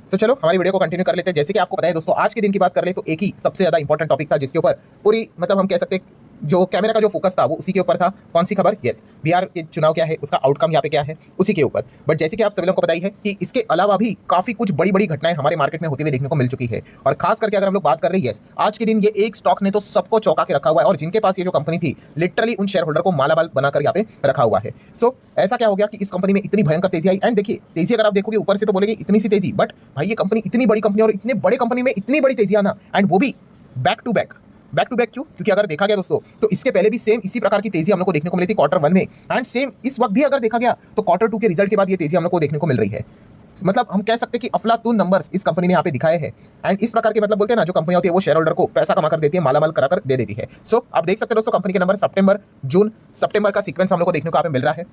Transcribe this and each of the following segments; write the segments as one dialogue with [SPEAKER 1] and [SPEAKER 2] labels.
[SPEAKER 1] चलो हमारी वीडियो को कंटिन्यू कर लेते हैं। जैसे कि आपको पता है दोस्तों, आज के दिन की बात कर ले तो एक ही सबसे ज्यादा इंपॉर्टेंट टॉपिक था जिसके ऊपर पूरी मतलब हम कह सकते हैं जो कैमरा का जो फोकस था वो उसी के ऊपर था। कौन सी खबर? यस, बिहार के चुनाव क्या है, उसका आउटकम यहाँ पे क्या है, उसी के ऊपर। बट जैसे कि आप सभी लोगों को पता ही है कि इसके अलावा भी काफी कुछ बड़ी बड़ी घटनाएं हमारे मार्केट में होती हुई देखने को मिल चुकी है। और खास करके अगर हम लोग बात कर रहे हैं, यस, आज के दिन ये एक स्टॉक ने तो सबको चौंका के रखा हुआ है और जिनके पास ये जो कंपनी थी लिटरली उन शेयर होल्डर को मालामाल बनाकर यहाँ पे रखा हुआ है। सो ऐसा क्या हो गया कि इस कंपनी में इतनी भयंकर तेजी आई। एंड देखिए तेजी अगर आप देखोगे ऊपर से तो बोलेंगे इतनी सी तेजी, बट भाई ये कंपनी इतनी बड़ी कंपनी और इतने बड़े कंपनी में इतनी बड़ी तेजी आना, एंड वो भी बैक टू बैक क्यों? क्योंकि अगर देखा गया दोस्तों तो इसके पहले भी सेम इसी प्रकार की तेजी हम लोग को देखने को मिली थी क्वार्टर 1 में, एंड सेम इस वक्त भी अगर देखा गया तो क्वार्टर 2 के रिजल्ट के बाद ये तेजी हम लोग को देखने को मिल रही है। मतलब हम कह सकते हैं कि अफलातून नंबर्स इस कंपनी ने यहाँ पे दिखाए हैं। एंड इस प्रकार के मतलब बोलते हैं ना, जो कंपनी होती है वो शेयर होल्डर को पैसा कमा कर देती है, मालामाल कराकर दे देती है। सो आप देख सकते हैं दोस्तों कंपनी के नंबर सितंबर का सीक्वेंस हम लोग को देखने को यहाँ पे मिल रहा है।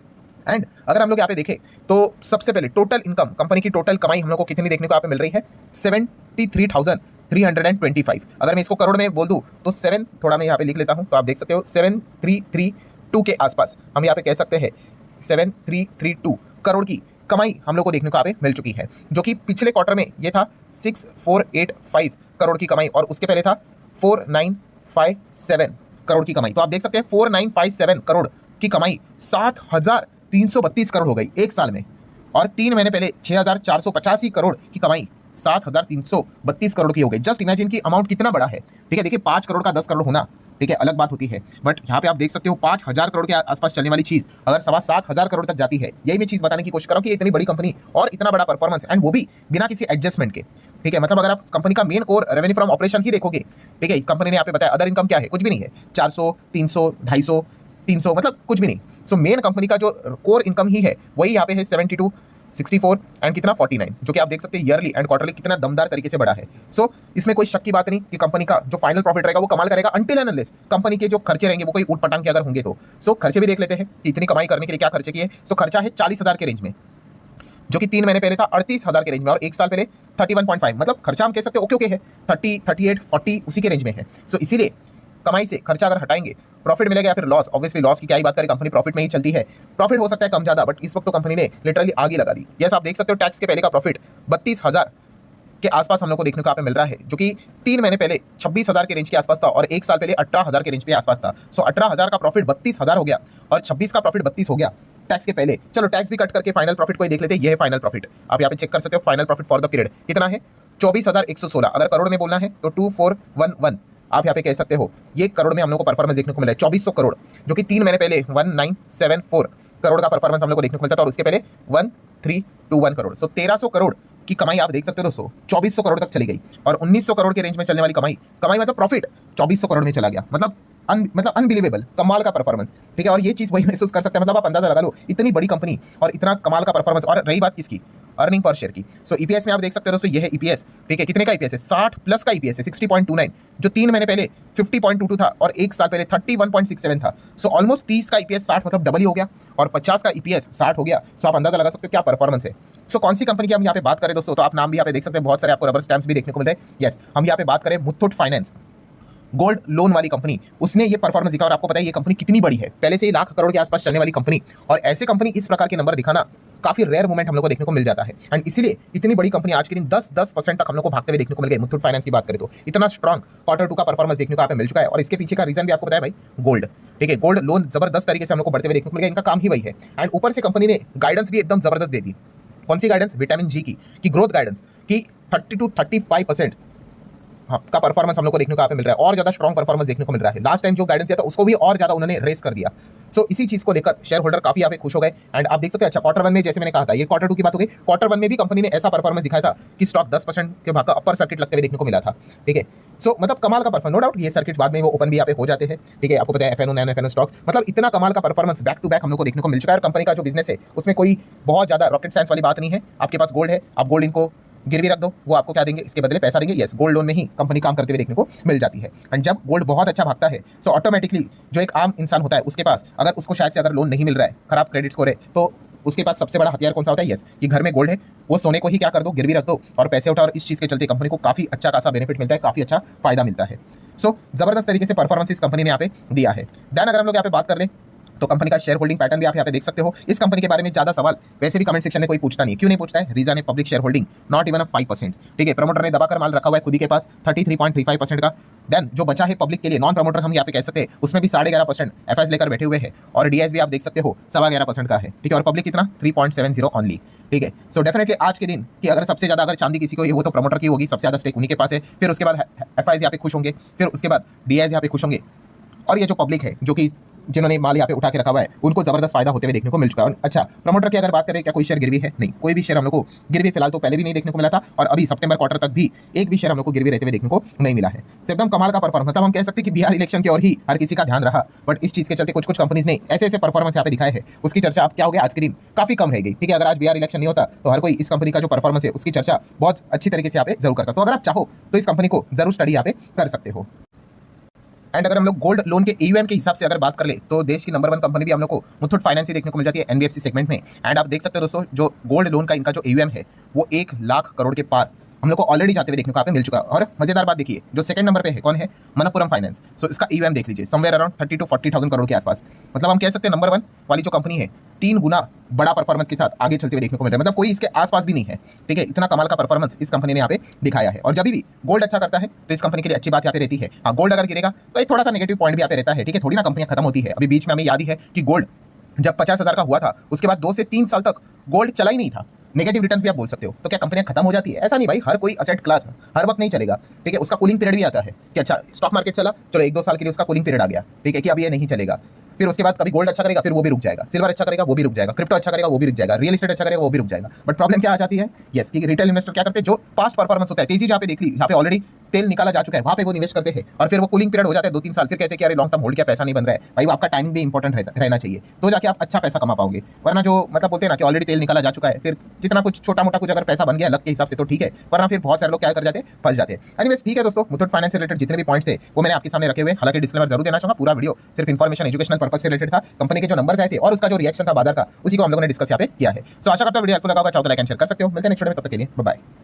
[SPEAKER 1] एंड अगर हम लोग यहाँ पे देखें तो सबसे पहले टोटल इनकम, कंपनी की टोटल कमाई हम लोग को कितनी देखने को यहाँ पे मिल रही है? 73,325। अगर मैं इसको करोड़ में बोल दूं तो 7, थोड़ा मैं यहाँ पे लिख लेता हूं तो आप देख सकते हो 7332 के आसपास हम यहाँ पे कह सकते हैं 7332 करोड़ की कमाई हम लोग को देखने को यहाँ पे मिल चुकी है, जो कि पिछले क्वार्टर में ये था 6485 करोड़ की कमाई और उसके पहले था 4957 करोड़ की कमाई। तो आप देख सकते हैं 4957 करोड़ की कमाई 7332 करोड़ हो गई एक साल में, और 3 महीने पहले 6485 करोड़ की कमाई 7332 करोड़ की हो गई। जस्ट इमेजिन की अमाउंट कितना बड़ा है। ठीक है, देखिए 5 करोड़ का 10 करोड़ होना, ठीक है, अलग बात होती है, बट यहाँ पे आप देख सकते हो 5000 करोड़ के आसपास चलने वाली चीज अगर 7,500 करोड़ तक जाती है, यही मैं चीज बताने की कोशिश कर रहा हूँ कि इतनी बड़ी कंपनी और इतना बड़ा परफॉर्मेंस, एंड वो भी बिना किसी एडजस्टमेंट के। ठीक है, मतलब अगर आप कंपनी का main core revenue from operation ही देखोगे, ठीक है, कंपनी ने यहाँ पे बताया अदर इनकम क्या है, कुछ भी नहीं है, 400, 300, 250, 300, मतलब कुछ भी नहीं। सो मेन कंपनी का जो कोर इनकम ही है वही यहाँ पे है 72, 64 एंड कितना 49, जो कि आप देख सकते हैं ईयरली एंड क्वार्टरली कितना दमदार तरीके से बढ़ा है। सो इसमें कोई शक की बात नहीं कि कंपनी का जो फाइनल प्रॉफिट रहेगा वो कमाल करेगा, अनटिल एंड अनलेस कंपनी के जो खर्चे रहेंगे वो कोई ऊट पटांग के अगर होंगे तो। सो खर्चे भी देख लेते हैं कि इतनी कमाई करने के लिए क्या खर्चे किए। सो खर्चा है 40,000 के रेंज में, जो कि 3 महीने पहले था 38,000 के रेंज में, और एक साल पहले 31.5, मतलब खर्चा हम कह सकते हैं ओके है, 30, 38, 40 उसी के रेंज में है। सो इसीलिए कमाई से खर्चा अगर हटाएंगे प्रॉफिट मिलेगा या फिर लॉस, ऑब्वियसली लॉस की क्या ही बात करें, कंपनी प्रॉफिट में ही चलती है, प्रॉफिट हो सकता है कम ज्यादा, बट इस वक्त तो कंपनी ने लिटरली आगे लगा दी। यस, आप देख सकते हो टैक्स के पहले का प्रॉफिट 32,000 के आसपास हम लोग को देखने को यहाँ पे मिल रहा है, जो कि 3 महीने पहले 26,000 के रेंज के आसपास था और एक साल पहले 18,000 के रेंज के आसपास था। सो 18,000 का प्रॉफिट 32,000 हो गया और 26 का प्रॉफिट 32 हो गया टैक्स के पहले। चलो टैक्स भी कट करके फाइनल प्रॉफिट को ही देख लेते हैं। ये है फाइनल प्रॉफिट, आप यहाँ पे चेक कर सकते हो final profit for the period कितना है, 24,116। अगर करोड़ में बोलना है तो 2411 आप यहाँ पे कह सकते हो, ये करोड़ में हम लोग को परफॉर्मेंस देखने को मिला है। 2400 करोड़, जो कि 3 महीने पहले 1974 करोड़ का परफॉर्मेंस हम लोग को देखने को मिलता था और उसके पहले 1321 करोड़। सो 1300 करोड़ की कमाई आप देख सकते हो दोस्तों 2400 करोड़ तक चली गई, और 1900 करोड़ के रेंज में चलने वाली कमाई मतलब प्रॉफिट 2400 करोड़ में चला गया। मतलब अनबिलीवेबल, कमाल का परफॉर्मेंस। ठीक है, और ये चीज वही महसूस कर सकते हैं, मतलब आप अंदाजा लगा लो इतनी बड़ी कंपनी और इतना कमाल का परफॉर्मेंस। और रही बात किसकी, अर्निंग पर शेयर की। सो ईपीएस में आप देख सकते हो दोस्तों, ये है ईपीएस। ठीक है, कितने का ईपीएस है? 60 प्लस का ईपीएस है, 60.29, जो 3 महीने पहले 50.22 था और एक साल पहले 31.67 था। सो ऑलमोस्ट 30 का ईपीएस 60, मतलब डबल ही हो गया, और 50 का ईपीएस 60 हो गया। सो आप अंदाजा लगा सकते हो क्या परफॉर्मेंस है। सो कौन सी कंपनी की हम यहाँ पे बात करें दोस्तों, तो आप नाम भी यहाँ पे देख सकते हैं, बहुत सारे आपको रबर स्टैम्प्स भी देखने को मिल रहे हैं। यस, हम यहाँ पे बात करें मुथूट फाइनेंस, गोल्ड लोन वाली कंपनी, उसने ये परफॉर्मेंस दिखा। और आपको पता है ये कंपनी कितनी बड़ी है, पहले से ही लाख करोड़ के आसपास चलने वाली कंपनी, और ऐसे कंपनी इस प्रकार के नंबर दिखाना काफी रेयर मोमेंट हम लोग को देखने को मिल जाता है। एंड इसीलिए इतनी बड़ी कंपनी आज के दिन 10% तक हम लोग को भागते हुए देखने को मिल गई। मुथूट फाइनेंस की बात करें तो इतना स्ट्रॉन्ग क्वार्टर 2 का परफॉर्मेंस देखने को यहाँ पे मिल चुका है, और इसके पीछे का रीजन भी आपको बताया भाई, गोल्ड। ठीक है, गोल्ड लोन जबरदस्त तरीके से हम लोग को बढ़ते हुए देखने को मिल गया, इनका काम ही वही है। एंड ऊपर से कंपनी ने गाइडेंस भी एकदम जबरदस्त दे दी। कौन सी गाइडेंस? विटामिन जी की ग्रोथ गाइडेंस की 30 to 35% का परफॉर्मेंस हम लोग को देखने को यहाँ पे मिल रहा है, और ज्यादा स्ट्रॉन्ग परफॉर्मेंस देखने को मिल रहा है। लास्ट टाइम जो गाइडेंस दिया था उसको भी और ज्यादा उन्होंने रेस कर दिया। सो इसी चीज को लेकर शेयर होल्डर काफी यहाँ पे खुश हो गए। एंड आप देख सकते हैं, अच्छा क्वार्टर 1 में जैसे मैंने कहा था, ये क्वार्टर 2 की बात हो गई, क्वार्टर 1 में भी कंपनी ने ऐसा परफॉर्मेंस दिखाया था कि स्टॉक 10% के भाग का अपर सर्किट लगते हुए देखने को मिला था। ठीक है, सो मतलब कमाल का परफॉर्मेंस, नो डाउट ये सर्किट बाद में वो ओपन भी यहाँ पे हो जाते हैं। ठीक है, आपको पता है एफएनओ, नैनो एफएनओ स्टॉक्स, मतलब इतना कमाल का परफॉर्मेंस बैक टू बैक हम लोग को देखने को मिल चुका है। और कंपनी का जो बिजनेस है उसमें कोई बहुत ज्यादा रॉकेट साइंस वाली बात नहीं है। आपके पास गोल्ड है, आप गोल्ड इनको गिरवी रख दो, वो आपको क्या देंगे, इसके बदले पैसा देंगे। यस, गोल्ड लोन में ही कंपनी काम करते हुए देखने को मिल जाती है। एंड जब गोल्ड बहुत अच्छा भागता है, सो ऑटोमेटिकली जो एक आम इंसान होता है उसके पास, अगर उसको शायद से अगर लोन नहीं मिल रहा है, खराब क्रेडिट स्कोर है, तो उसके पास सबसे बड़ा हथियार कौन सा होता है? यस, कि घर में गोल्ड है, वो सोने को ही क्या कर दो, गिरवी रख दो और पैसे उठाओ, और इस चीज के चलते कंपनी को काफी अच्छा खासा बेनिफिट मिलता है, काफी अच्छा फायदा मिलता है। सो जबरदस्त तरीके से परफॉर्मेंस इस कंपनी ने यहाँ पे दिया है। देन अगर हम लोग यहाँ पे बात कर लें तो कंपनी का शेयर होल्डिंग पैटर्न भी आप यहाँ पे देख सकते हो। इस कंपनी के बारे में ज्यादा सवाल वैसे भी कमेंट सेक्शन में कोई पूछता नहीं, क्यों नहीं पूछता है? रीजन है public share holding not even 5%। ठीक है, प्रमोटर ने दबाकर माल रखा हुआ है खुद ही के पास 33.35% का। देन जो बचा है पब्लिक के लिए नॉन प्रमोटर हम यहाँ पे कह सकते हैं, उसमें भी 11.5% एफएस लेकर बैठे हुए हैं और डीएस भी आप देख सकते हो 11.25% का है। ठीक है, और पब्लिक कितना 3.70 ओनली। ठीक है, सो डेफिनेटली आज के दिन कि अगर सबसे ज्यादा अगर चांदी किसी को, वो तो प्रमोटर की होगी, सबसे ज्यादा स्टेक उन्हीं के पास है। फिर उसके बाद एफआईज यहाँ पे खुश होंगे, फिर उसके बाद डीएस यहाँ पे खुश होंगे, और ये जो पब्लिक है जो कि जिन्होंने माल यहाँ पे उठा के रखा हुआ है उनको जबरदस्त फायदा होते हुए देखने को मिल चुका है। अच्छा, प्रमोटर की अगर बात करें, क्या कोई शेयर गिरवी है? नहीं, कोई भी शेयर हम लोग को गिरवी फिलहाल तो पहले भी नहीं देखने को मिला था, और अभी सितंबर क्वार्टर तक भी एक भी शेयर हम लोग को गिरवी रहते हुए देखने को नहीं मिला है। एकदम कमाल का परफॉर्मेंस, मतलब हम कह सकते हैं कि बिहार इलेक्शन की ओर ही हर किसी का ध्यान रहा, बट इस चीज के चलते कुछ कुछ कंपनीज ने ऐसे ऐसे परफॉर्मेंस यहाँ पे दिखाए हैं, उसकी चर्चा आप क्या हो गया आज के दिन काफी कम रह गई। ठीक है, अगर आज बिहार इलेक्शन नहीं होता तो हर कोई इस कंपनी का जो परफॉर्मेंस है उसकी चर्चा बहुत अच्छी तरीके से यहाँ पे जरूर करता। तो अगर आप चाहो तो इस कंपनी को जरूर स्टडी यहाँ पे कर सकते हो। एंड अगर हम लोग गोल्ड लोन के ईयूएम के हिसाब से अगर बात कर ले तो देश की नंबर 1 कंपनी भी हम लोग को मुथूट फाइनेंस ही देखने को मिल जाती है एनबीएफसी सेगमेंट में। एंड आप देख सकते हो दोस्तों, जो गोल्ड लोन का इनका जो ईयूएम है वो 1 लाख करोड़ के पार हम लोग को ऑलरेडी जाते हुए देखने को यहाँ पे मिल चुका है। और मजेदार बात देखिए, जो सेकंड नंबर पे है कौन है? मनप्पुरम फाइनेंस। सो इसका ईयूएम देख लीजिए, समवेयर अराउंड 30 to 40,000 करोड़ के आसपास। मतलब हम कह सकते हैं नंबर 1 वाली जो कंपनी है 3 गुना बड़ा परफॉर्मेंस के साथ आगे चलते हुए देखने को मिल रहा है, मतलब कोई इसके आसपास भी नहीं है। ठीक है, इतना कमाल का परफॉर्मेंस इस कंपनी ने यहाँ पे दिखाया है। और जब भी गोल्ड अच्छा करता है तो इस कंपनी के लिए अच्छी बात यहाँ पे रहती है। हाँ, गोल्ड अगर गिरेगा तो एक थोड़ा सा नेगेटिव पॉइंट भी यहाँ पे रहता है। ठीक है, थोड़ी ना कंपनियां खत्म होती है। अभी बीच में हमें याद ही है कि गोल्ड जब 50,000 का हुआ था उसके बाद 2 से 3 साल तक गोल्ड चला ही नहीं था, नेगेटिव रिटर्न्स भी आप बोल सकते हो। तो क्या कंपनियां खत्म हो जाती है? ऐसा नहीं भाई, हर कोई असेट क्लास हर वक्त नहीं चलेगा। ठीक है, उसका कूलिंग पीरियड भी आता है कि अच्छा स्टॉक मार्केट चला, चलो 1-2 साल के लिए उसका कूलिंग पीरियड आ गया। ठीक है, कि अब ये नहीं चलेगा। फिर उसके बाद कभी गोल्ड अच्छा करेगा, फिर वो भी रुक जाएगा, सिल्वर अच्छा करेगा वो भी रुक जाएगा, क्रिप्टो अच्छा करेगा वो भी रुक जाएगा, रियल एस्टेट अच्छा करेगा वो भी रुक जाएगा। बट प्रॉब्लम क्या आ जाती है? यस, कि रिटेल इन्वेस्टर क्या करते हैं, जो पास्ट परफॉर्मेंस होता है, तेजी जहाँ पे देख ली, जहाँ पे ऑलरेडी तेल निकाला जा चुका है वहाँ पे वो निवेश करते हैं, और फिर वो कूलिंग पीरियड हो जाता है 2-3 साल, फिर कहते हैं कि अरे लॉन्ग टर्म होल्ड क्या पैसा नहीं बन रहा है। भाई, वो आपका टाइमिंग भी इंपॉर्टेंट रहना चाहिए, तो जाके आप अच्छा पैसा कमा पाओगे। वरना जो मतलब बोलते हैं ना कि ऑलरेडी तेल निकाला जा चुका है, फिर जितना कुछ छोटा मोटा कुछ अगर पैसा बन गया लक के हिसाब से तो ठीक है, वरना फिर बहुत सारे लोग क्या कर जाते हैं, फंस जाते हैं। एनीवेज, ठीक है दोस्तों, मुथूट फाइनेंस से रिलेटेड जितने भी पॉइंट्स थे वो मैंने आपके सामने रखे हुए। हालांकि डिस्क्लेमर जरूर देना चाहूंगा, पूरा वीडियो सिर्फ इन्फॉर्मेशन एजुकेशनल पर्पस से रिलेटेड था। कंपनी के जो नंबर्स आए थे और उसका जो रिएक्शन था बाजार का, उसी को हम लोगों ने डिस्कस यहाँ पे किया है। सो आशा करता हूं वीडियो हेल्पफुल लगा होगा। चाहो तो लाइक एंड शेयर कर सकते हो। मिलते हैं नेक्स्ट वीडियो में, तब तक के लिए बाय बाय।